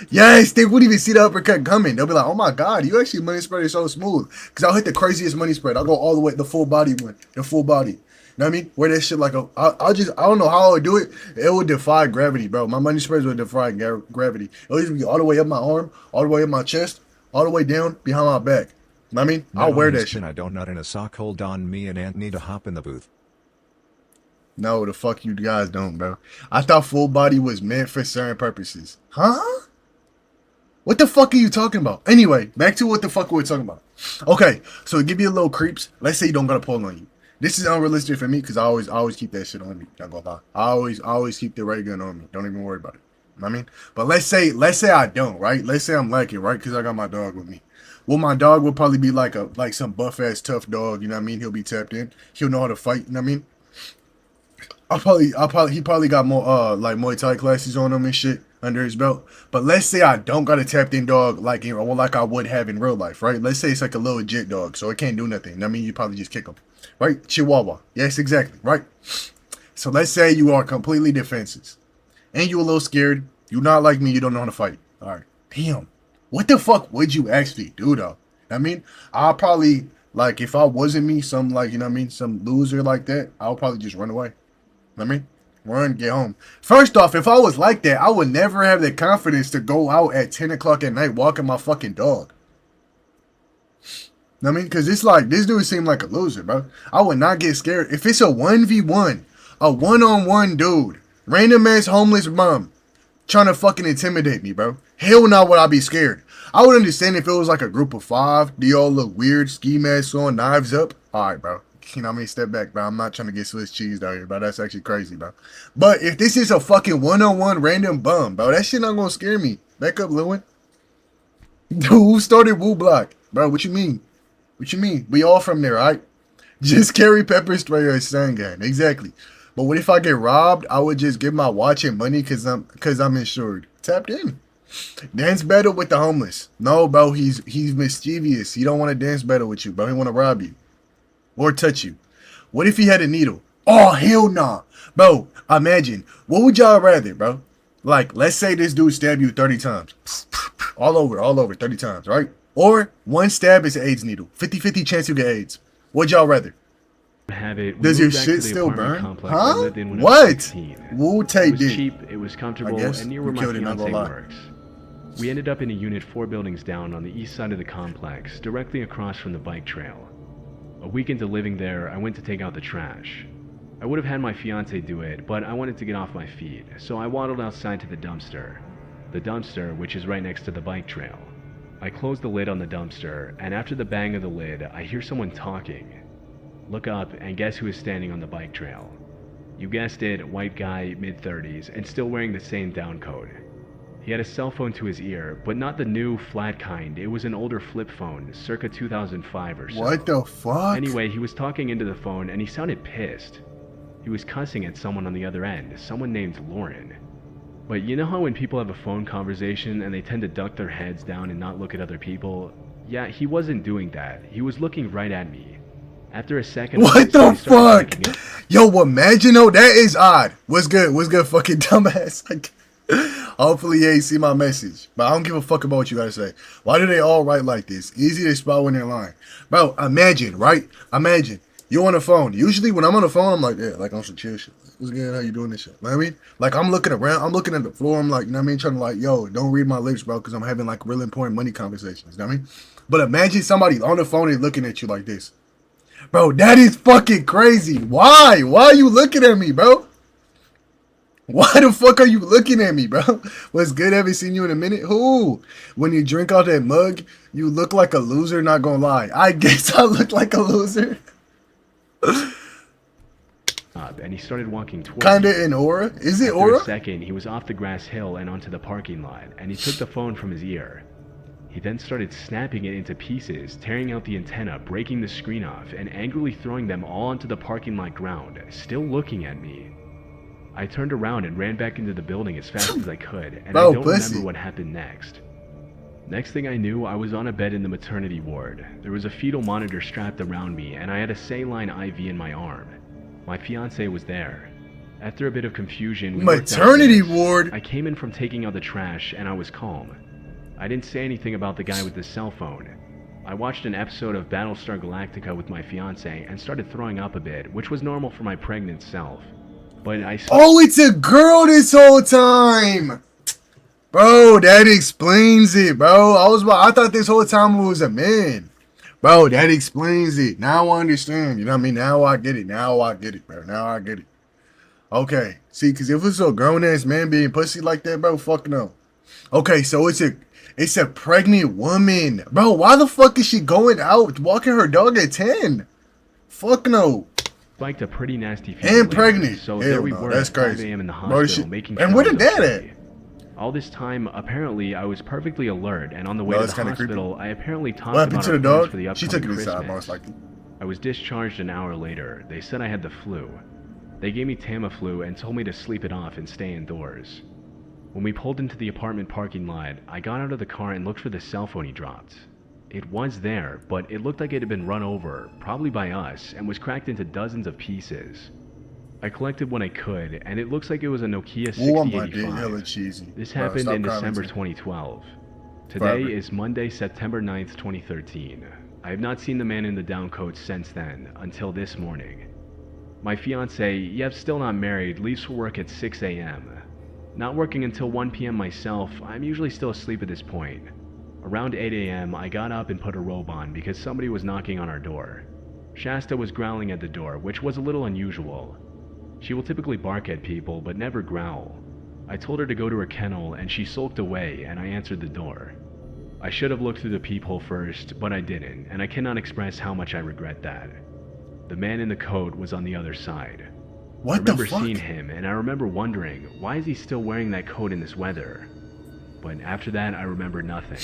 Yes, they wouldn't even see the uppercut coming. They'll be like, oh my God, you actually money spread is so smooth. Because I'll hit the craziest money spread. I'll go all the way, the full body one. The full body. You know what I mean? Where that shit like, I don't know how I would do it. It would defy gravity, bro. My money spreads would defy gravity. It would be all the way up my arm, all the way up my chest, all the way down behind my back. You know what I mean? I'll wear that shit. I don't nut in a sock. Hold on, me and Ant need to hop in the booth. No, the fuck you guys don't, bro. I thought full body was meant for certain purposes. Huh? What the fuck are you talking about? Anyway, back to what the fuck we're talking about. Okay, so to give you a little creeps, let's say you don't got a pole on you. This is unrealistic for me because I always keep that shit on me. Not gonna lie. I always keep the ray gun on me. Don't even worry about it. You know what I mean? But let's say I don't, right? Let's say I'm lacking, right? Because I got my dog with me. Well, my dog would probably be like some buff ass tough dog, you know what I mean? He'll be tapped in. He'll know how to fight, you know what I mean? He probably got more like Muay Thai classes on him and shit under his belt. But let's say I don't got a tapped in dog like I would have in real life, right? Let's say it's like a little jit dog, so it can't do nothing. I mean, you probably just kick him, right? Chihuahua, yes, exactly, right? So let's say you are completely defenseless, and you a little scared. You're not like me. You don't know how to fight. All right, damn. What the fuck would you actually do though? I mean, I'll probably like if I wasn't me, some like you know what I mean, some loser like that, I'll probably just run away. I mean, run, get home. First off, if I was like that, I would never have the confidence to go out at 10 o'clock at night walking my fucking dog. I mean, because it's like, this dude seemed like a loser, bro. I would not get scared. If it's a 1v1, a one-on-one dude, random ass homeless bum, trying to fucking intimidate me, bro. Hell no would I be scared. I would understand if it was like a group of 5. Do y'all look weird, ski masks on, knives up? Alright, bro. You know what I mean? Step back, bro. I'm not trying to get Swiss cheese out here, bro. That's actually crazy, bro. But if this is a fucking one-on-one random bum, bro, that shit not gonna scare me. Back up, Lewin. Dude, who started Woo Block? Bro, what you mean? What you mean? We all from there, right? Just carry pepper spray or a stun gun. Exactly. But what if I get robbed? I would just give my watch and money because I'm insured. Tapped in. Dance battle with the homeless. No, bro, he's mischievous. He don't want to dance battle with you, bro. He want to rob you. Or touch you. What if he had a needle? Oh, hell nah. Bro, imagine. What would y'all rather, bro? Like, let's say this dude stabbed you 30 times. All over, 30 times, right? Or one stab is an AIDS needle. 50-50 chance you get AIDS. What'd y'all rather? Have it. Does your shit still burn? Huh? What? Wu It was did. cheap, it was comfortable, guess. and near You where my killed it, not fiance gonna lie. works. We ended up in a unit 4 buildings down on the east side of the complex, directly across from the bike trail. A week into living there, I went to take out the trash. I would have had my fiance do it, but I wanted to get off my feet, so I waddled outside to the dumpster. The dumpster, which is right next to the bike trail. I closed the lid on the dumpster, and after the bang of the lid, I hear someone talking. Look up, and guess who is standing on the bike trail? You guessed it, white guy, mid-30s, and still wearing the same down coat. He had a cell phone to his ear, but not the new, flat kind. It was an older flip phone, circa 2005 or so. What the fuck? Anyway, he was talking into the phone, and he sounded pissed. He was cussing at someone on the other end, someone named Lauren. But you know how when people have a phone conversation and they tend to duck their heads down and not look at other people? Yeah, he wasn't doing that. He was looking right at me. After a second... What the fuck? Yo, imagine though, that is odd. What's good, fucking dumbass? Like, hopefully you ain't see my message. But I don't give a fuck about what you gotta say. Why do they all write like this? Easy to spell when they're lying. Bro, imagine, right? Imagine. You on the phone. Usually when I'm on the phone, I'm like, yeah, like on some chill shit. What's good? How you doing this shit? You know what I mean? Like I'm looking around, I'm looking at the floor, I'm like, you know what I mean? Trying to like, yo, don't read my lips, bro, because I'm having like real important money conversations. You know what I mean? But imagine somebody on the phone and looking at you like this. Bro, that is fucking crazy. Why? Why are you looking at me, bro? Why the fuck are you looking at me, bro? What's good? Haven't seen you in a minute. Who? When you drink out that mug, you look like a loser, not gonna lie. I guess I look like a loser. And he started walking towards Kinda me. in aura. Is it After aura? a second, he was off the grass hill and onto the parking lot, and he took the phone from his ear. He then started snapping it into pieces, tearing out the antenna, breaking the screen off, and angrily throwing them all onto the parking lot ground, still looking at me. I turned around and ran back into the building as fast as I could, and Bro, I don't pussy. remember what happened next. Next thing I knew, I was on a bed in the maternity ward. There was a fetal monitor strapped around me, and I had a saline IV in my arm. My fiance was there. After a bit of confusion, we worked out Maternity things. ward? I came in from taking out the trash, and I was calm. I didn't say anything about the guy with the cell phone. I watched an episode of Battlestar Galactica with my fiance and started throwing up a bit, which was normal for my pregnant self. But Oh, it's a girl this whole time. Bro, that explains it, bro. I thought this whole time it was a man. Bro, that explains it. Now I understand. You know what I mean? Now I get it. Now I get it, bro. Now I get it. Okay. See, because if it's a grown-ass man being pussy like that, bro, fuck no. Okay, so it's a pregnant woman. Bro, why the fuck is she going out walking her dog at 10? Fuck no. spiked a pretty nasty fever. And later, pregnant. So Hell there we no, were that's at 5 crazy. a.m. in the Bro, hospital making and sure where I the was dad okay. at? All this time, apparently, I was perfectly alert, and on the way No, to that's the kinda creepy. hospital, I apparently talked What happened about to our the plans dog? for the She upcoming took it Christmas. inside, most likely. I was discharged an hour later. They said I had the flu. They gave me Tamiflu and told me to sleep it off and stay indoors. When we pulled into the apartment parking lot, I got out of the car and looked for the cell phone he dropped. It was there, but it looked like it had been run over, probably by us, and was cracked into dozens of pieces. I collected what I could, and it looks like it was a Nokia Ooh, I'm like, hella 6085. cheesy. This Bro, happened stop in December commenting. 2012. Today Forever. is Monday, September 9th, 2013. I have not seen the man in the down coat since then, until this morning. My fiance, yep, still not married, leaves for work at 6 a.m. Not working until 1 p.m. myself, I'm usually still asleep at this point. Around 8 a.m., I got up and put a robe on because somebody was knocking on our door. Shasta was growling at the door, which was a little unusual. She will typically bark at people, but never growl. I told her to go to her kennel, and she sulked away, and I answered the door. I should have looked through the peephole first, but I didn't, and I cannot express how much I regret that. The man in the coat was on the other side. I What the remember fuck? seeing him, and I remember wondering, why is he still wearing that coat in this weather? But after that, I remember nothing.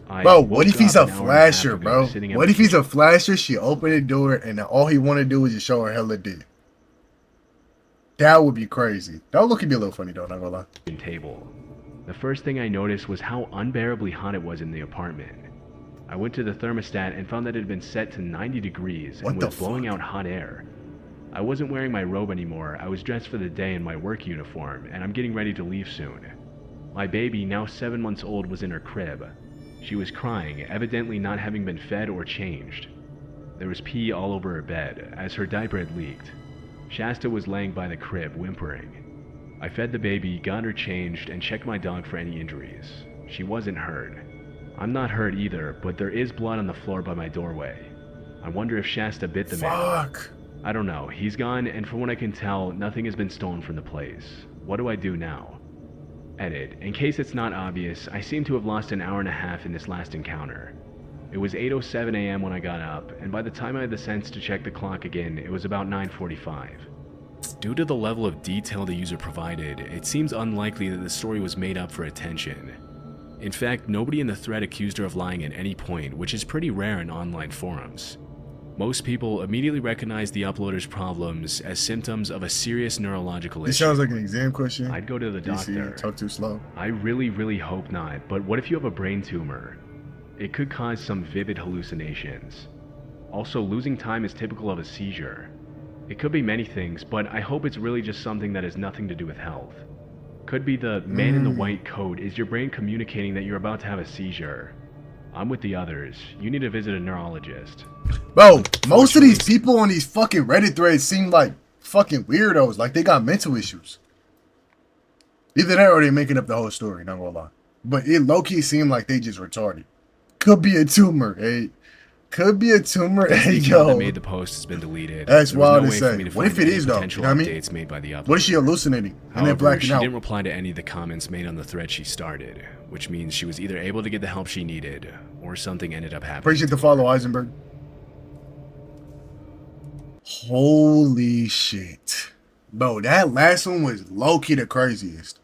I Bro, woke what if he's up a an hour and half flasher, ago, bro? sitting at What my if he's a flasher? She opened the door and all he want to do is just show her hella dick. That would be crazy. That would look be a little funny though, not gonna lie. kitchen table. The first thing I noticed was how unbearably hot it was in the apartment. I went to the thermostat and found that it had been set to 90 degrees What and the was blowing fuck? out hot air. I wasn't wearing my robe anymore. I was dressed for the day in my work uniform, and I'm getting ready to leave soon. My baby, now 7 months old, was in her crib. She was crying, evidently not having been fed or changed. There was pee all over her bed, as her diaper had leaked. Shasta was laying by the crib, whimpering. I fed the baby, got her changed, and checked my dog for any injuries. She wasn't hurt. I'm not hurt either, but there is blood on the floor by my doorway. I wonder if Shasta bit the man. Fuck. I don't know. He's gone, and from what I can tell, nothing has been stolen from the place. What do I do now? Edit. In case it's not obvious, I seem to have lost an hour and a half in this last encounter. It was 8:07 a.m. when I got up, and by the time I had the sense to check the clock again, it was about 9:45. Due to the level of detail the user provided, it seems unlikely that the story was made up for attention. In fact, nobody in the thread accused her of lying at any point, which is pretty rare in online forums. Most people immediately recognize the uploader's problems as symptoms of a serious neurological This issue. sounds like an exam question. I'd go to the DC, doctor. talk too slow. I really hope not, but what if you have a brain tumor? It could cause some vivid hallucinations. Also, losing time is typical of a seizure. It could be many things, but I hope it's really just something that has nothing to do with health. Could be the man in the white coat is your brain communicating that you're about to have a seizure. I'm with the others. You need to visit a neurologist. Bro, most of these people on these fucking Reddit threads seem like fucking weirdos. Like they got mental issues. Either that or they making up the whole story, not gonna lie. But it low-key seemed like they just retarded. Could be a tumor, hey. Could be a tumor. The Hey, account that yo. made the post has been deleted. That's There was wild no to way say. for me to What if find it any is, though? potential You know what I mean? updates made by the upload. What is she hallucinating and then However, blacking she out? didn't reply to any of the comments made on the thread she started, which means she was either able to get the help she needed, or something ended up happening. Appreciate the follow, Eisenberg. Holy shit. Bro, that last one was low-key the craziest.